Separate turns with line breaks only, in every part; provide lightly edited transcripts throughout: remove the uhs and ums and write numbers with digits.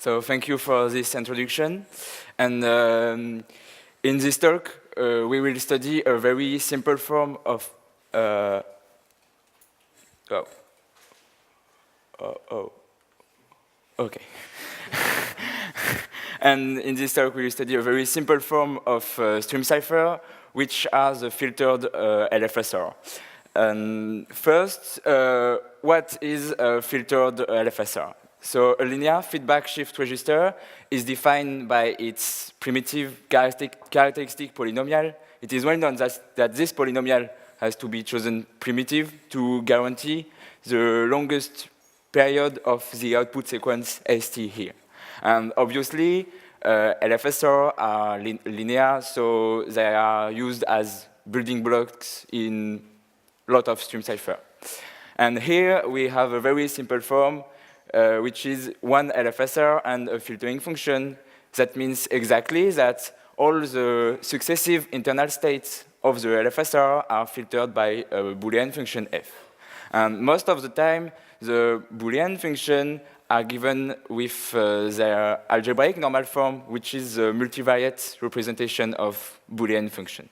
So thank you for this introduction. And in this talk, we will study a very simple form of okay. And in this talk, we will study a very simple form of stream cipher, which are the filtered LFSR. And first, what is a filtered LFSR? So a linear feedback shift register is defined by its primitive characteristic polynomial. It is well known that this polynomial has to be chosen primitive to guarantee the longest period of the output sequence ST here. And obviously, LFSR are linear, so they are used as building blocks in a lot of stream cipher. And here we have a very simple form, which is one LFSR and a filtering function. That means exactly that all the successive internal states of the LFSR are filtered by a Boolean function f. And most of the time, the Boolean function are given with their algebraic normal form, which is a multivariate representation of Boolean function.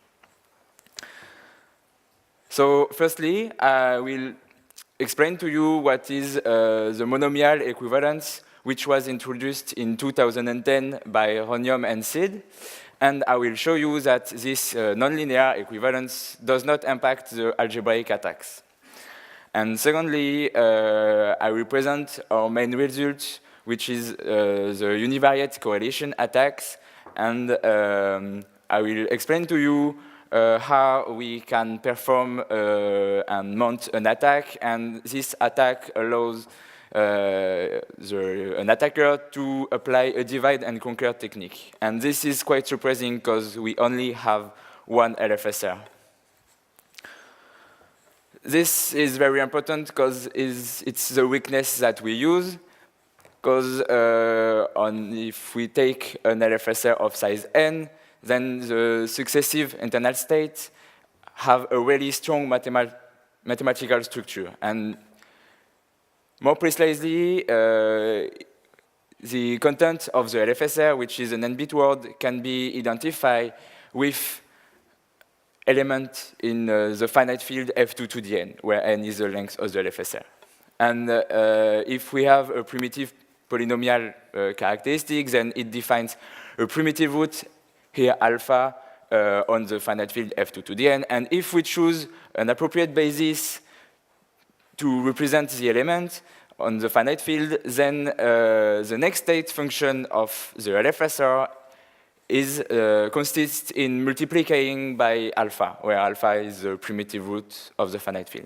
So firstly, I will explain to you what is the monomial equivalence, which was introduced in 2010 by Rotella and Sid. And I will show you that this nonlinear equivalence does not impact the algebraic attacks. And secondly, I will present our main result, which is the univariate correlation attacks. And I will explain to you how we can perform and mount an attack. And this attack allows an attacker to apply a divide and conquer technique. And this is quite surprising because we only have one LFSR. This is very important because it's the weakness that we use. Because if we take an LFSR of size n, then the successive internal states have a really strong mathematical structure. And more precisely, the content of the LFSR, which is an n-bit word, can be identified with element in the finite field f2 to the n, where n is the length of the LFSR. And if we have a primitive polynomial characteristic, then it defines a primitive root, here alpha, on the finite field f2 to the n. And if we choose an appropriate basis to represent the element on the finite field, then the next state function of the LFSR consists in multiplying by alpha, where alpha is the primitive root of the finite field.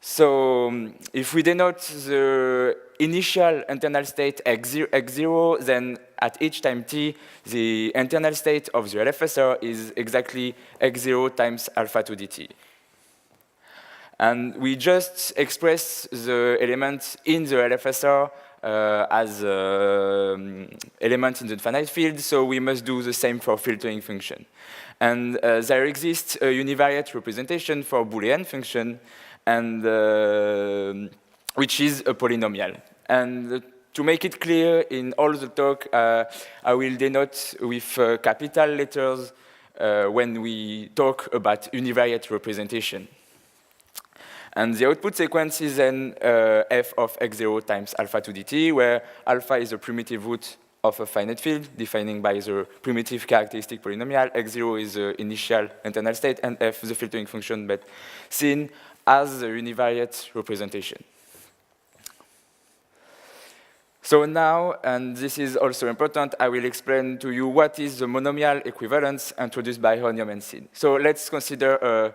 So if we denote the initial internal state x0, then at each time t, the internal state of the LFSR is exactly x0 times alpha to dt. And we just express the element in the LFSR as element in the finite field, so we must do the same for filtering function. And there exists a univariate representation for Boolean function, and which is a polynomial. And to make it clear in all the talk, I will denote with capital letters when we talk about univariate representation. And the output sequence is then f of x0 times alpha to dt, where alpha is a primitive root of a finite field, defining by the primitive characteristic polynomial. X0 is the initial internal state, and f the filtering function, but seen as a univariate representation. So now, and this is also important, I will explain to you what is the monomial equivalence introduced by Rotella and Sid. So let's consider a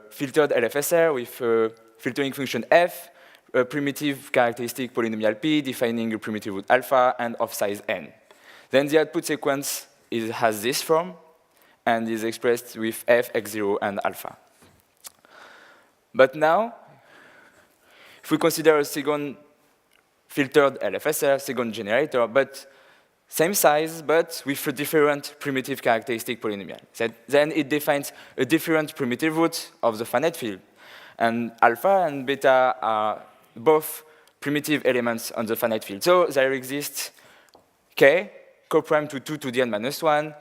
filtered LFSR with a filtering function f, a primitive characteristic polynomial p defining a primitive root alpha and of size n. Then the output sequence has this form and is expressed with f, x0, and alpha. But now, if we consider a second filtered LFSR, second generator, but same size, but with a different primitive characteristic polynomial. Then it defines a different primitive root of the finite field. And alpha and beta are both primitive elements on the finite field. So there exists k, co-prime to 2 to the n minus 1,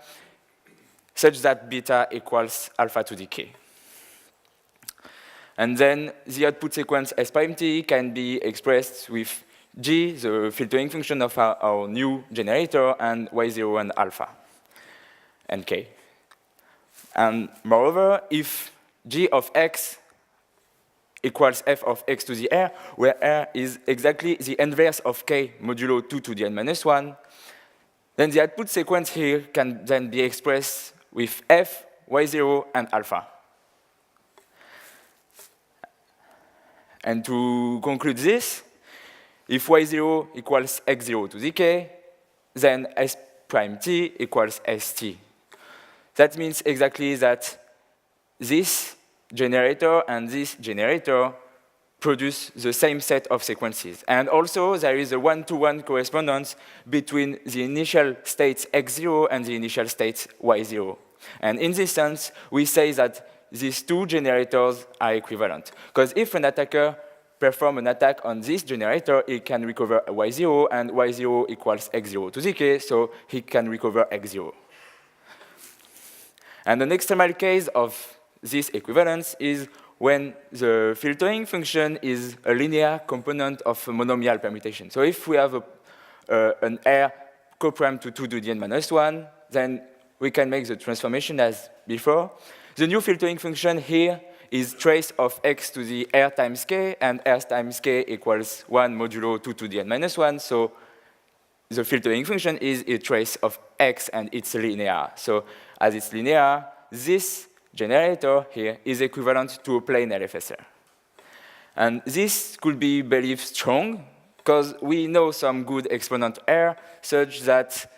such that beta equals alpha to the k. And then the output sequence S prime t can be expressed with g, the filtering function of our new generator, and y0 and alpha, and k. And moreover, if g of x equals f of x to the r, where r is exactly the inverse of k modulo 2 to the n minus 1, then the output sequence here can then be expressed with f, y0, and alpha. And to conclude this, if y0 equals x0 to the k, then s prime t equals st. That means exactly that this generator and this generator produce the same set of sequences. And also, there is a one-to-one correspondence between the initial states x0 and the initial states y0. And in this sense, we say that these two generators are equivalent. Because if an attacker performs an attack on this generator, he can recover y0, and y0 equals x0 to the k, so he can recover x0. And an external case of this equivalence is when the filtering function is a linear component of a monomial permutation. So if we have an R co-prime to 2 to the n minus 1, then we can make the transformation as before. The new filtering function here is trace of x to the R times k, and R times k equals 1 modulo 2 to the n minus 1. So the filtering function is a trace of x, and it's linear. So as it's linear, this generator here is equivalent to a plane LFSR. And this could be believed strong, because we know some good exponent R, such that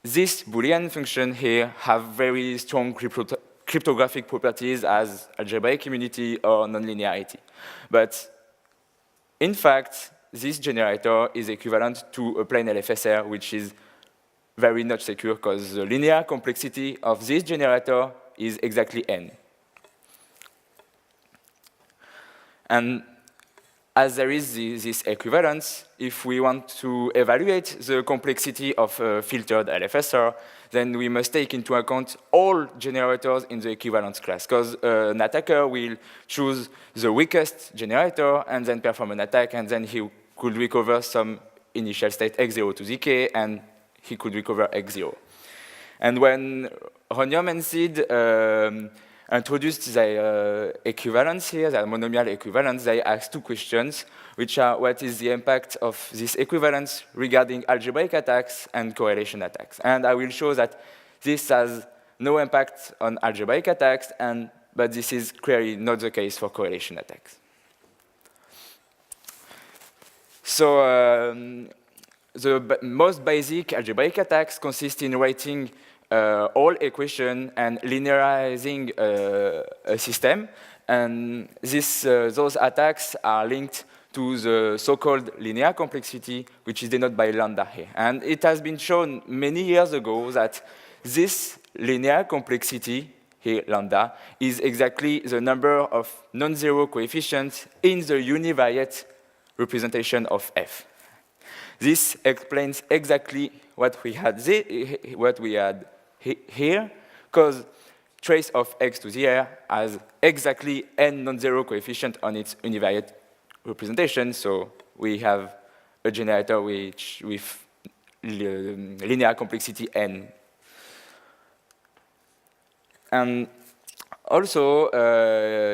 this Boolean function here have very strong cryptographic properties as algebraic immunity or nonlinearity. But in fact, this generator is equivalent to a plane LFSR, which is very not secure, because the linear complexity of this generator is exactly n. And as there is this equivalence, if we want to evaluate the complexity of a filtered LFSR, then we must take into account all generators in the equivalence class, because an attacker will choose the weakest generator and then perform an attack, and then he could recover some initial state x0 to the k, and he could recover x0. And when Ronium and Sid introduced their equivalence here, their monomial equivalence, they asked two questions, which are what is the impact of this equivalence regarding algebraic attacks and correlation attacks. And I will show that this has no impact on algebraic attacks, but this is clearly not the case for correlation attacks. So the most basic algebraic attacks consist in writing all equations and linearizing a system. And those attacks are linked to the so-called linear complexity, which is denoted by lambda here. And it has been shown many years ago that this linear complexity, here lambda, is exactly the number of non-zero coefficients in the univariate representation of f. This explains exactly what we had here, because trace of x to the r has exactly n non-zero coefficient on its univariate representation, so we have a generator with linear complexity n. And also,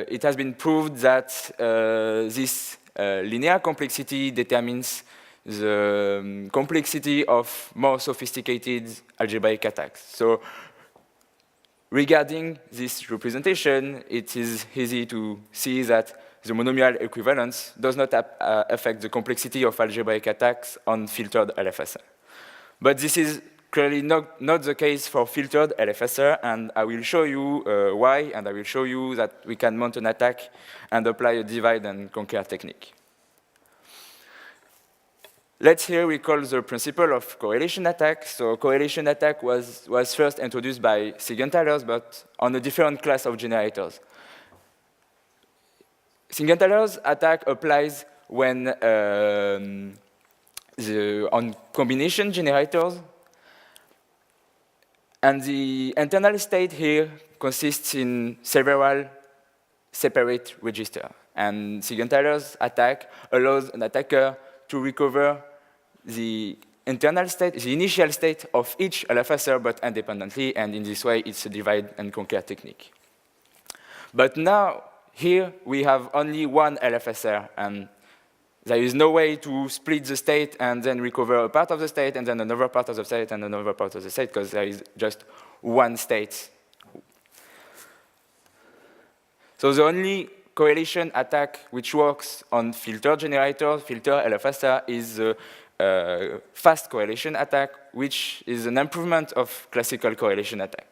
it has been proved that this linear complexity determines the complexity of more sophisticated algebraic attacks. So regarding this representation, it is easy to see that the monomial equivalence does not affect the complexity of algebraic attacks on filtered LFSR. But this is clearly not the case for filtered LFSR, and I will show you why, and I will show you that we can mount an attack and apply a divide and conquer technique. Let's here recall the principle of correlation attack. So correlation attack was first introduced by Siegenthalers, but on a different class of generators. Siegenthaler's attack applies when on combination generators, and the internal state here consists in several separate registers. And Siegenthaler's attack allows an attacker to recover the internal state, the initial state of each LFSR, but independently, and in this way, it's a divide and conquer technique. But now, here, we have only one LFSR, and there is no way to split the state and then recover a part of the state, and then another part of the state, and another part of the state, because there is just one state. So the only correlation attack which works on filter generators, filter LFSR, is the fast correlation attack, which is an improvement of classical correlation attack.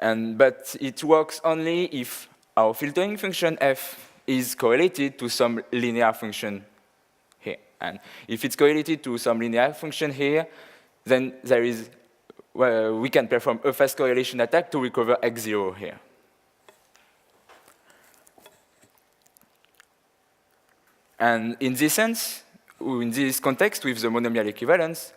But it works only if our filtering function f is correlated to some linear function here. And if it's correlated to some linear function here, then there is, well, we can perform a fast correlation attack to recover x0 here. And in this sense, in this context with the monomial equivalence,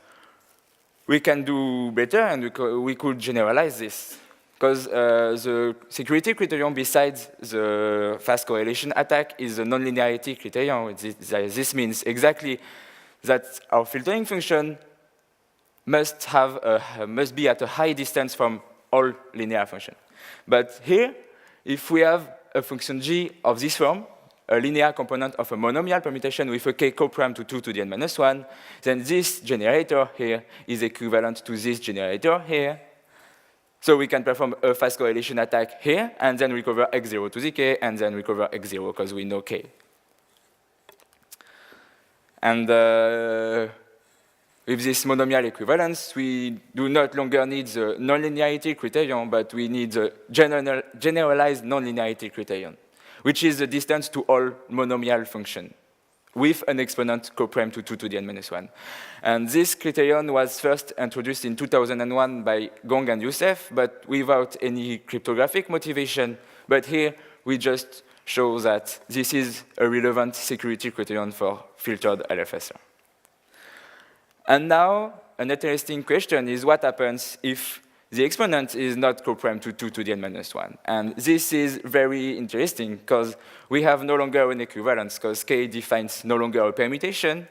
we can do better, and we could generalize this. Because the security criterion besides the fast correlation attack is the nonlinearity criterion. This means exactly that our filtering function must be at a high distance from all linear functions. But here, if we have a function g of this form, a linear component of a monomial permutation with a k coprime to 2 to the n-1, then this generator here is equivalent to this generator here. So we can perform a fast correlation attack here, and then recover x0 to the k, and then recover x0, because we know k. And with this monomial equivalence, we do not longer need the nonlinearity criterion, but we need the generalized nonlinearity criterion, which is the distance to all monomial function, with an exponent coprime to 2 to the n-1. And this criterion was first introduced in 2001 by Gong and Youssef, but without any cryptographic motivation. But here, we just show that this is a relevant security criterion for filtered LFSR. And now, an interesting question is what happens if the exponent is not coprime to 2 to the n-1. And this is very interesting, because we have no longer an equivalence, because k defines no longer a permutation.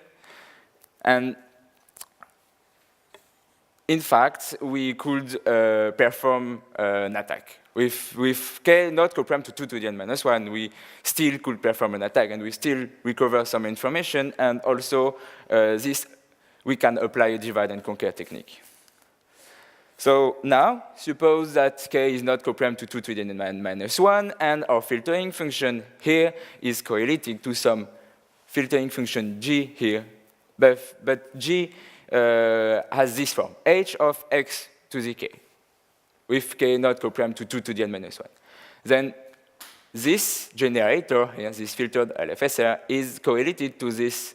And in fact, we could perform an attack. With k not coprime to 2 to the n-1, we still could perform an attack, and we still recover some information, and also we can apply a divide and conquer technique. So now, suppose that k is not coprime to 2 to the n-1, and our filtering function here is correlated to some filtering function g here, but g has this form, h of x to the k, with k not coprime to 2 to the n-1. Then this generator, here, this filtered LFSR, is correlated to this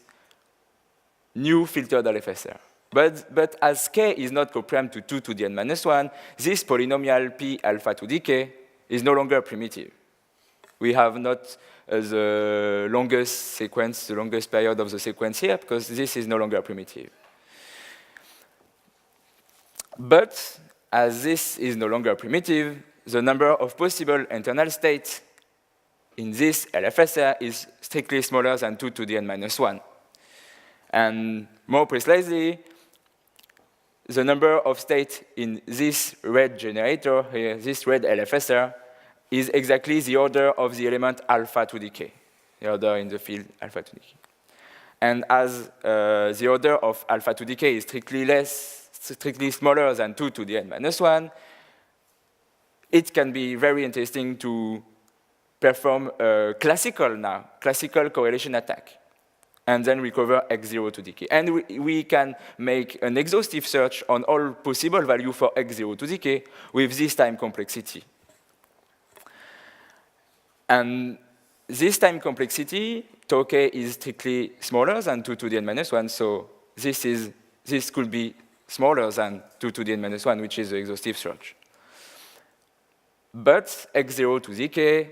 new filtered LFSR. But as k is not coprime to 2 to the n-1, this polynomial p alpha to the k is no longer primitive. We have not the longest sequence, the longest period of the sequence here, because this is no longer primitive. But as this is no longer primitive, the number of possible internal states in this LFSR is strictly smaller than 2 to the n-1. And more precisely, the number of states in this red generator here, this red LFSR, is exactly the order of the element alpha to the k, the order in the field alpha to the k. And as the order of alpha to the k is strictly smaller than 2 to the n-1, it can be very interesting to perform a classical correlation attack, and then recover x0 to the k. And we can make an exhaustive search on all possible values for x0 to the k with this time complexity. And this time complexity, tau k is strictly smaller than 2 to the n-1, so this could be smaller than 2 to the n-1, which is the exhaustive search. But x0 to the k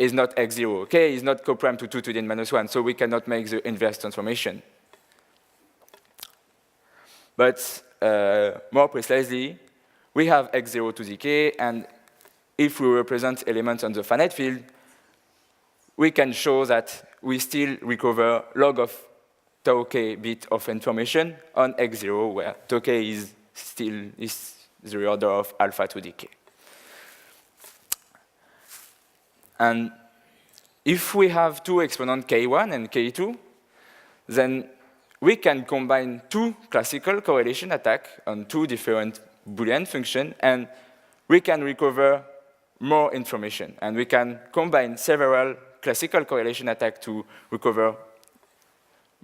is not x0. K is not co-prime to 2 to the n minus 1, so we cannot make the inverse transformation. But more precisely, we have x0 to the k, and if we represent elements on the finite field, we can show that we still recover log of tau k bit of information on x0, where tau k is still the order of alpha to the k. And if we have two exponents k1 and k2, then we can combine two classical correlation attacks on two different Boolean functions, and we can recover more information. And we can combine several classical correlation attacks to recover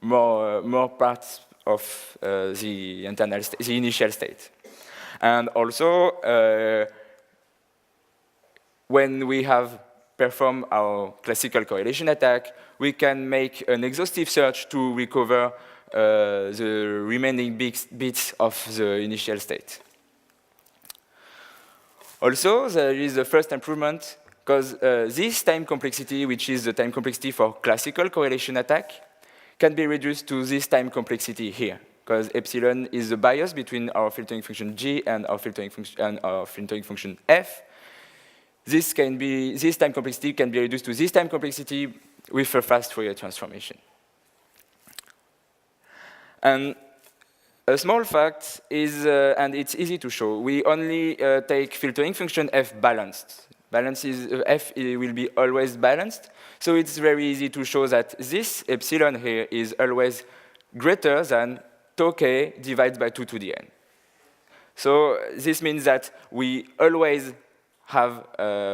more parts of the initial state. And also, when we have performed our classical correlation attack, we can make an exhaustive search to recover the remaining bits of the initial state. Also, there is the first improvement, because this time complexity, which is the time complexity for classical correlation attack, can be reduced to this time complexity here, because epsilon is the bias between our filtering function g and our filtering function f. This time complexity can be reduced to this time complexity with a fast Fourier transformation. And a small fact is, and it's easy to show, we only take filtering function f balanced. Balance is, f will be always balanced, so it's very easy to show that this epsilon here is always greater than tau k divided by 2 to the n. So this means that we always have,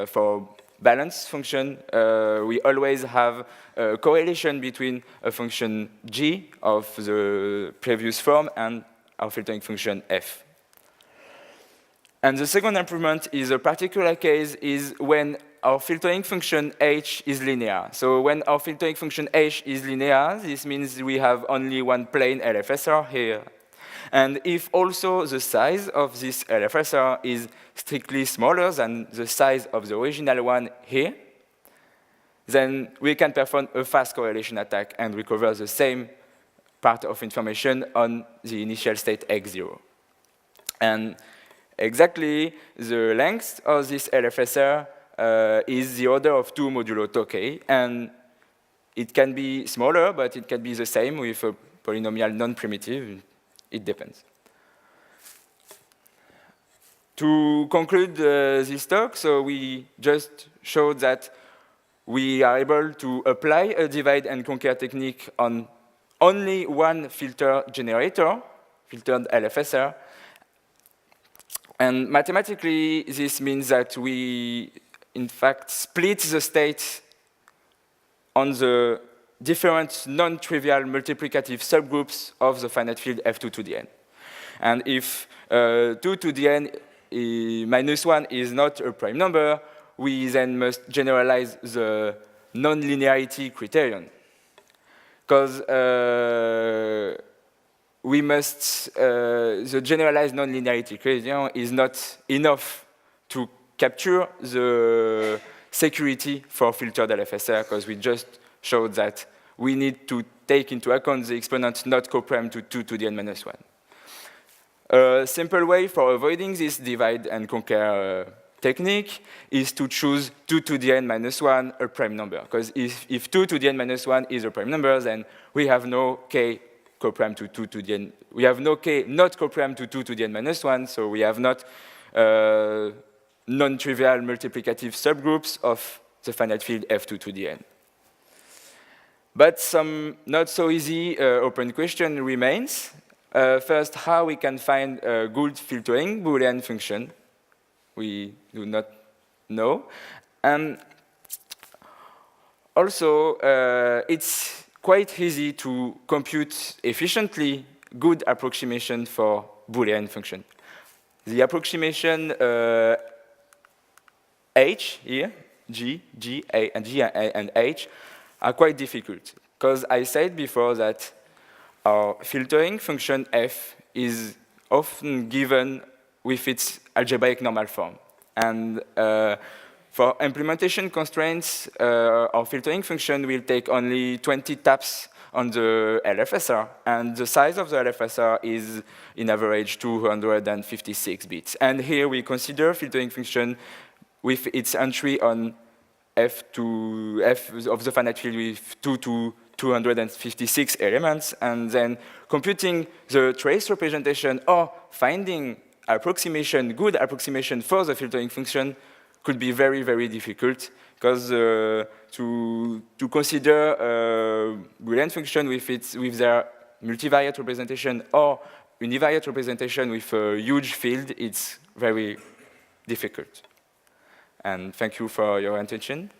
for balance function, we always have a correlation between a function g of the previous form and our filtering function f. And the second improvement is a particular case is when our filtering function h is linear. So when our filtering function h is linear, this means we have only one plane LFSR here. And if also the size of this LFSR is strictly smaller than the size of the original one here, then we can perform a fast correlation attack and recover the same part of information on the initial state x0. And exactly the length of this LFSR is the order of 2 modulo tau k, and it can be smaller, but it can be the same with a polynomial non-primitive. It depends. To conclude this talk, so we just showed that we are able to apply a divide and conquer technique on only one filter generator, filtered LFSR. And mathematically, this means that we, in fact, split the state on the different non-trivial multiplicative subgroups of the finite field f2 to the n. And if 2 to the n minus 1 is not a prime number, we then must generalize the non-linearity criterion. Because we must, the generalized non-linearity criterion is not enough to capture the security for filtered LFSR, because we just showed that we need to take into account the exponent not co-prime to 2 to the n minus 1. A simple way for avoiding this divide and conquer technique is to choose 2 to the n minus 1 a prime number. Because if 2 to the n minus 1 is a prime number, then we have no k co-prime to 2 to the n. We have no k not co-prime to 2 to the n minus 1, so we have not non-trivial multiplicative subgroups of the finite field f2 to the n. But some not so easy open question remains. First, how we can find a good filtering Boolean function. We do not know. And also, it's quite easy to compute efficiently good approximation for Boolean function. The approximation h here, g, a, and h, are quite difficult, because I said before that our filtering function f is often given with its algebraic normal form. And For implementation constraints, our filtering function will take only 20 taps on the LFSR, and the size of the LFSR is, in average, 256 bits. And here we consider filtering function with its entry on F of the finite field with 2 to 256 elements, and then computing the trace representation or finding good approximation for the filtering function could be very, very difficult, because to consider a Boolean function with their multivariate representation or univariate representation with a huge field, it's very difficult. And thank you for your attention.